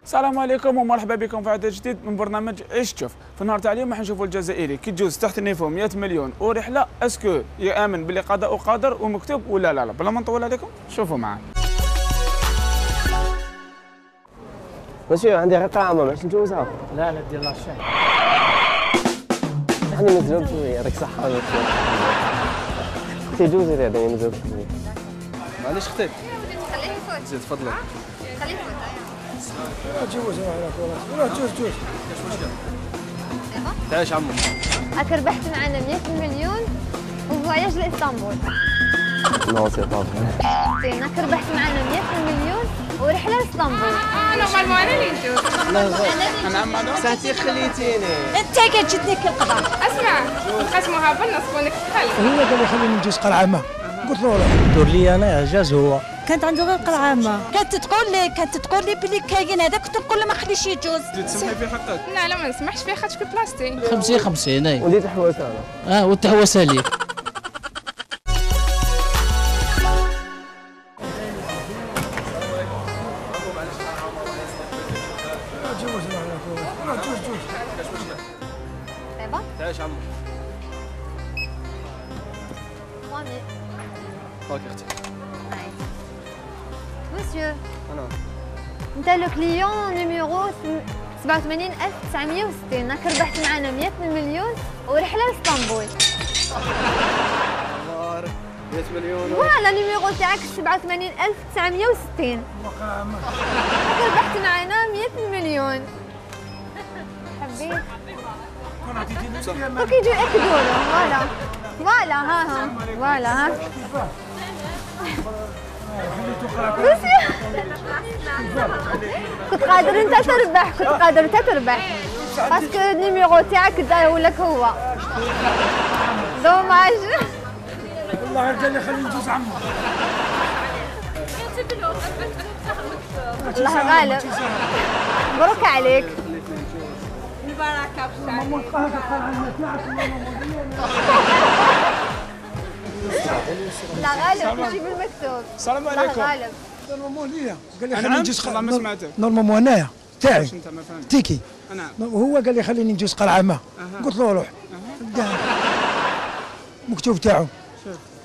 السلام عليكم ومرحبا بكم في عدد جديد من برنامج عيش تشوف. في النهار تاع اليوم راح نشوفوا الجزائري كي تجوز تحت النيفو 100 مليون ورحله، اسكو يامن باللي قضاء وقدر ومكتوب ولا لا؟ بلا ما نطول عليكم شوفوا معنا. مسيو عندي غير قاعمه باش نجوزها. لا دير لاشين. احنا نزلوا شويه يعطيك الصحه. اختي جوزي هذا نزلوا شويه. معليش اختي. خليه يفوت. زيد تفضلي. خليه يفوت. جوز ولا جوز. كاش مشكل. تعيش عمو. هاك ربحت معنا 100 مليون وفواياج لاسطنبول. نو سي با زين هاك ربحت معنا 100 مليون ورحله لاسطنبول. نورمالمون انا اللي نجوز. انا عم ساعتي خليتيني. انت كتجدني كالقضاء. اسمع نقسموها بالنص ونك تخلي. هو قال لي خليني نجوز قلعه ما قلت له لا دور لي انا اعجاز هو. كانت عنده غير قلعه ما كانت تقول لي بلي كاين هذا كنت نقول له ما خليش يجوز. تسمحي في حقك؟ لا ما نسمحش فيه خاطر شكون بلاصتي. 50 اي وليت حواسه انا. والتحوسه ليك. تعيش عمو. مامي هاك اختي. مسيو انا انت لو كليون نيميرو 87960. هاك ربحت معنا 100 مليون ورحله لاسطنبول. مبارك 100 مليون. فوالا نيميرو تاعك 87960. هاك ربحت معنا 100 مليون. حبيت وكي يجوا ياكدوا له. فوالا ها فوالا ها كنت قادر انت تربح باسكو النيميرو تاعك داير لك هو. دوماج. والله قال لي خليني نجوز عمو. الله غالب. مبروك عليك. لا غالب تجيب المكتوب. السلام الله عليكم. غالب. نورمالمون ليا قال لي أنا خليني نجوز والله ما سمعتك. نورمالمون انايا تاعي انت ما فهمت. تيكي. نعم. هو قال لي خليني نجوز قلعه ما قلت له روح. مكتوب تاعو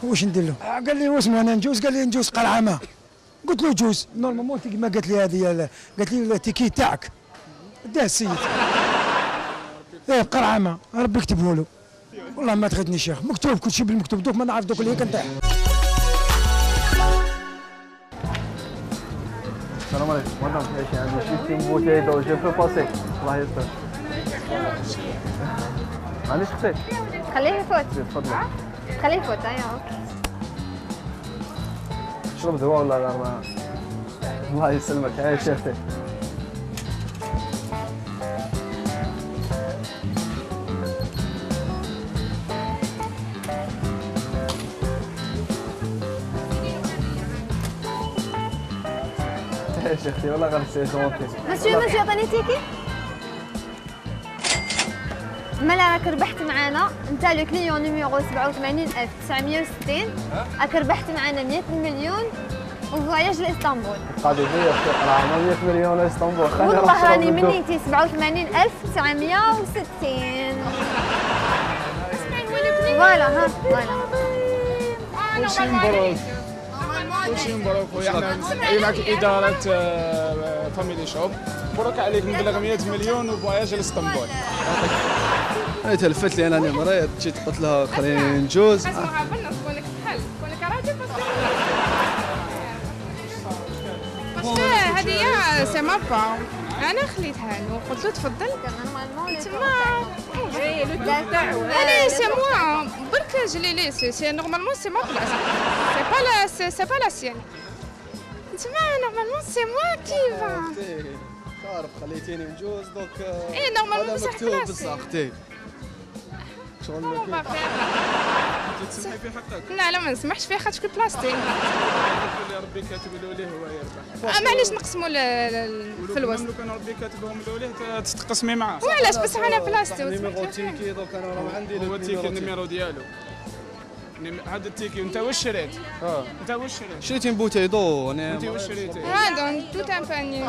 واش ندير له؟ قال لي واسمو انا نجوز، قال لي نجوز قلعه ما قلت له جوز. نورمالمون تيكي ما قالت لي هذه، قالت لي التيكي تاعك داه السيد. ايه قلعه ما ربي يكتبه له. والله ما تغيتني شيخ، مكتوب كل شيء بالمكتوب. دوك ما نعرف دوك اللي كنطيح. السلام عليكم. مدام تعيشي عندي شي بوتي دو جو بو باسي. الله يستر. معليش اختي. خليه يفوت. زيد تفضلي. خليه يفوت. ايوه اوكي. شرب دواء ولا لا؟ ما الله يسلمك. عايش يا اختي. عايش يا اختي والله غير سي جونتي. مسيو عطيني تيكي. مالا راك ربحت معانا انت لو كليون نيميرو 87960. راك ربحت معانا 100 مليون وفواياج لاسطنبول. قاعد يجي اختي قلعه 100 مليون اسطنبول. والله راني من نيتي 87960. فوالا ها فوالا. كلشي مبروك. كلشي مبروك خويا. احنا معك اداره فاميلي شوب. مبروك عليك مبلغ 100 مليون وفواياج لاسطنبول. انا تلفت لي انا مريض جيت قلت لها خليني نجوز. قسموها بالنص كونك تحل كونك راجل باسكو هذه سي ما با. انا خليتها له قلت له تفضل. تما انا سي موا برك جلي لي سي نورمالمون سي ما بلاص. سي با لا سيان. تما نورمالمون سي موا كي فا. تعرف خليتيني نجوز دوك. اي نورمالمون هذا مكتوب بصح اختي. شغل تسمحي في حقك؟ لا ما نسمحش فيه خاطر شكون بلاصتي. اللي ربي كاتب له ليه هو يربح. معليش نقسموا في الوسط. لو كان ربي كاتبهم له ليه تتقسمي معاه. وعلاش بصح انا بلاصتي. نيميرو تيكي دوك انا راه عندي هو التيكي النيميرو ديالو. هذا التيكي انت واش شريت؟ انت واش شريت؟ شريت بوتي دو انا. انت واش شريتي؟ هذا توت ان باني.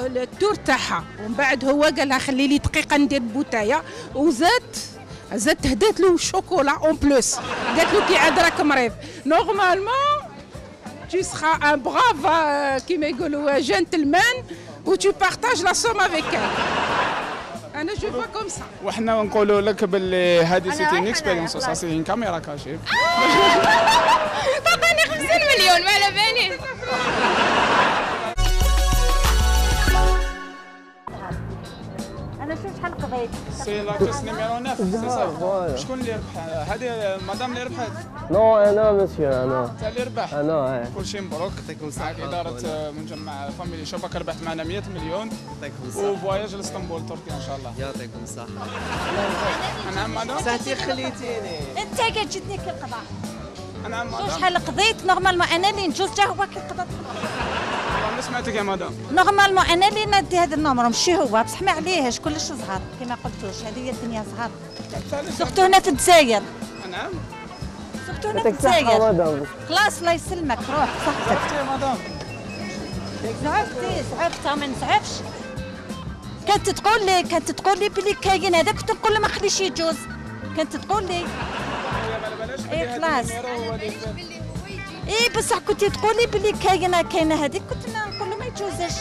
التور تاعها، ومن بعد هو قال لها خلي لي دقيقه ندير البوتايه، وزاد هدات له شوكولا اون بلوس، قالت له كي عاد راك مريض نورمالمون tu seras un brave كيما يقولوا جنتلمان و tu partages la somme avec elle. انا جو فوا كوم سا. وحنا نقولوا لك باللي هذه سيتي ان اكسبيريونس اساسي كاميرا كاشي. تعطيني 50 مليون ما على بالي. انا شحال قضيت؟ سي لاكس نيميرو 9 شكون اللي ربح؟ هذه مدام اللي ربحت؟ نو انا مسيو انا. انت اللي ربح؟ انا كلشي مبروك. يعطيكم الصحة. معك اداره مجمع فاميلي شوبك ربحت معنا 100 مليون يعطيكم الصحة. وفواياج لاسطنبول تركيا ان شاء الله. يعطيكم الصحة. نعم مدام. ساعتي خليتيني. انت كتجدني كالقضاء. نعم مدام. شحال قضيت نورمالمون انا اللي نجوز حتى هو كيقضى. والله ما سمعتك يا مدام. نورمالمون انا اللي ندي هذا النمر ماشي هو، بصح ما عليهش كلش صغار كما قلتوش، هذه هي الدنيا صغار. سورتو هنا في الجزائر. نعم. سورتو هنا في يعطيك الصحة الجزائر. مدام. خلاص الله يسلمك روح صحتك. عرفتي يا مدام. زعفت ما نزعفش. كانت تقول لي بلي كاين هذا، كنت نقول له ما خليش يجوز، كانت تقول لي إيه خلاص. ايه بصح كنتي تقولي بلي كاينه هذيك، كنت نقول له ما يجوزش،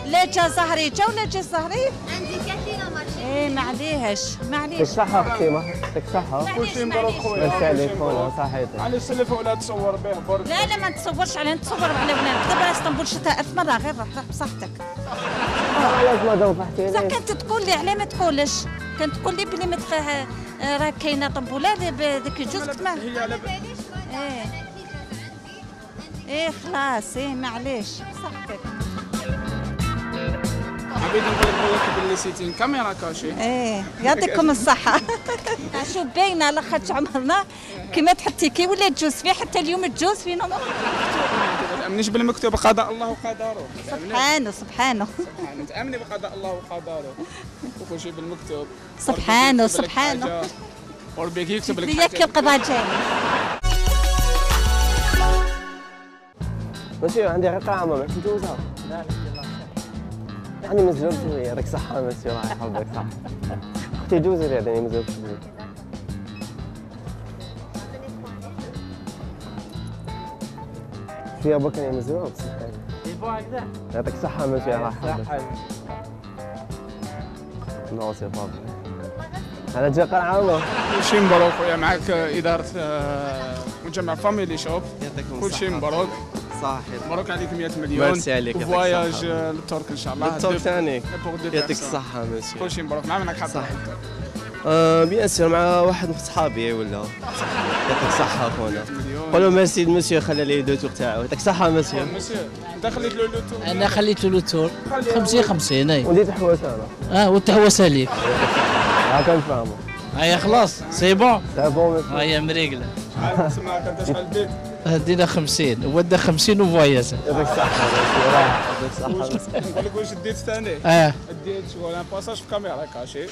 لا جا زهري جا ولا جا زهري. عندي كثير ماشي. ايه معليهش يعطيك الصحة اختي، يعطيك الصحة. كلشي مبروك خويا. ميرسي عليك خويا صحيتك. على السلف ولا تصور به برك. لا ما نتصورش عليه، نتصور على ولاد دابا اسطنبول شتاء 1000 مرة، غير روح بصحتك. علاش مدام فرحتي بصح لي؟ كانت تقول لي علاه ما تقولش، كانت تقول لي بلي راه كاينه طنبوله بهذاك الجوز كنت ما هي على ايه خلاص ايه معليش بصحتك. حبيت نقول لك باللي سيتي كاميرا كاشي. ايه يعطيكم الصحة. شو باينة على خاطر عمرنا كيما تحطي كي ولا تجوز فيه، حتى اليوم تجوز فيه نمر. ما تامنيش بالمكتوب قضاء الله وقدره. سبحانه تامني بقضاء الله وقدره وكل شيء بالمكتوب. سبحانه وربي يكتب لك ليك القضاء جاي. ماشي عندي غير قاعمة ماش نجوزها. يعني مزوج شوية، يعطيك الصحة ماشي الله يحفظك صح. اختي جوزي يعني مزوج شوية. في ابوك يعني مزوج يعطيك الصحة ماشي الله يحفظك. نو سي بابا. أنا جاي قرعة. كلشي مبروك خويا. معك إدارة مجمع فاميلي شوب. يعطيكم كلشي مبروك. صحيح. مبروك عليك 100 مليون. ميرسي عليك. فواياج للترك ان شاء الله. للترك ثاني. يعطيك يعطيك الصحة ماشي. كلشي مبروك. مع منك حتى. بيان سور مع واحد من صحابي ولا. يعطيك الصحة خونا. قول له ميرسي المسيو خلى لي دو تور تاعو. يعطيك الصحة مسيو. مسيو انت خليت له لو تور. انا خليته له تور 50 اي. وديت حواس انا. وتهوس عليك. هاكا نفهمو. هيا خلاص سي بون. سي بون مسيو. هيا مريقله. سمعك انت شحال ديت؟ دينا 50 ودا 50 وفواياج. يعطيك الصحة مسيو. يعطيك الصحة. نقول لك واش ديت ثاني؟ ديت شغل ان باساج في كاميرا كاشي.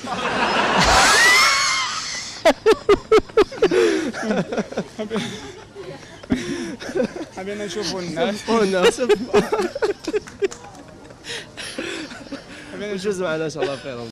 حبينا نشوفوا الناس. حبينا نجوز معنا ان شاء الله خير.